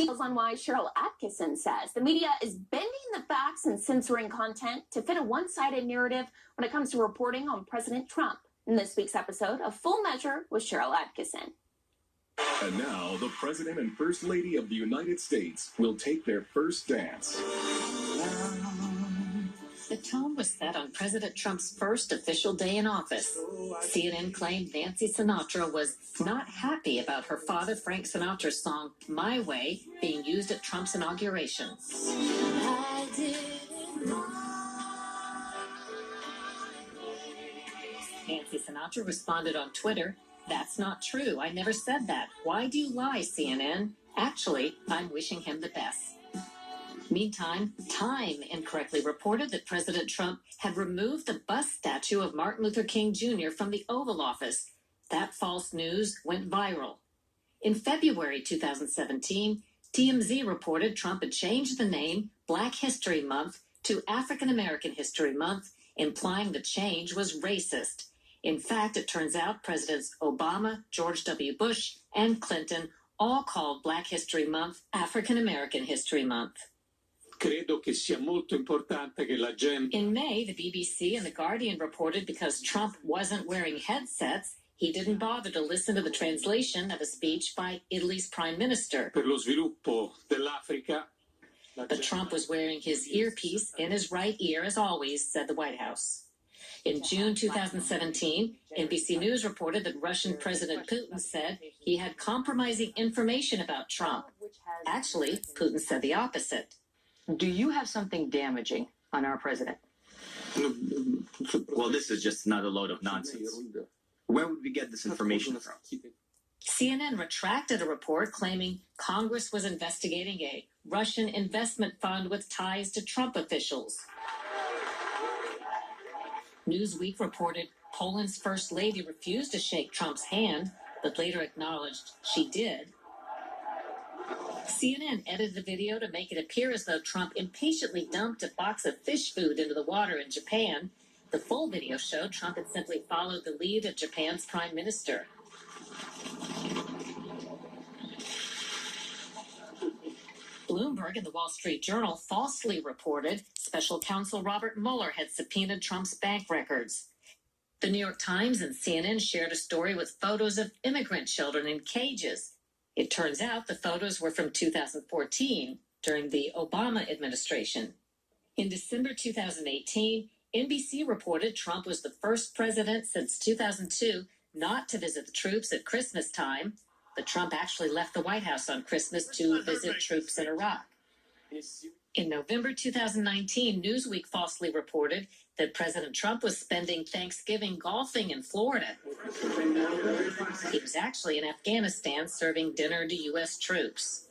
Details on why Cheryl Atkinson says the media is bending the facts and censoring content to fit a one-sided narrative when it comes to reporting on President Trump. In this week's episode of Full Measure with Cheryl Atkinson. And now, the President and First Lady of the United States will take their first dance. The tone was set on President Trump's first official day in office. CNN claimed Nancy Sinatra was not happy about her father Frank Sinatra's song My Way being used at Trump's inauguration. Nancy Sinatra responded on Twitter, "That's not true. I never said that. Why do you lie, CNN? Actually, I'm wishing him the best." Meantime, Time incorrectly reported that President Trump had removed the bust statue of Martin Luther King Jr. from the Oval Office. That false news went viral. In February 2017, TMZ reported Trump had changed the name Black History Month to African American History Month, implying the change was racist. In fact, it turns out Presidents Obama, George W. Bush, and Clinton all called Black History Month African American History Month. Credo che sia molto importante che la gente... In May, the BBC and The Guardian reported because Trump wasn't wearing headsets, he didn't bother to listen to the translation of a speech by Italy's Prime Minister. Per lo sviluppo dell'Africa... But Trump was wearing his earpiece in his right ear, as always, said the White House. In June 2017, NBC News reported that Russian President Putin said he had compromising information about Trump. Actually, Putin said the opposite. Do you have something damaging on our president? Well, this is just another load of nonsense. Where would we get this information from? CNN retracted a report claiming Congress was investigating a Russian investment fund with ties to Trump officials. Newsweek reported Poland's First Lady refused to shake Trump's hand, but later acknowledged she did. CNN edited the video to make it appear as though Trump impatiently dumped a box of fish food into the water in Japan. The full video showed Trump had simply followed the lead of Japan's prime minister. Bloomberg and the Wall Street Journal falsely reported special counsel Robert Mueller had subpoenaed Trump's bank records. The New York Times and CNN shared a story with photos of immigrant children in cages. It turns out the photos were from 2014, during the Obama administration. In December 2018, NBC reported Trump was the first president since 2002 not to visit the troops at Christmas time, but Trump actually left the White House on Christmas to visit troops in Iraq. In November 2019, Newsweek falsely reported that President Trump was spending Thanksgiving golfing in Florida. He was actually in Afghanistan serving dinner to U.S. troops.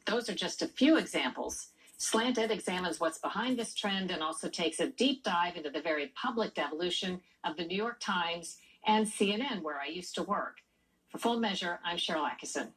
Those are just a few examples. Slanted examines what's behind this trend and also takes a deep dive into the very public devolution of the New York Times and CNN, where I used to work. For Full Measure, I'm Cheryl Atkinson.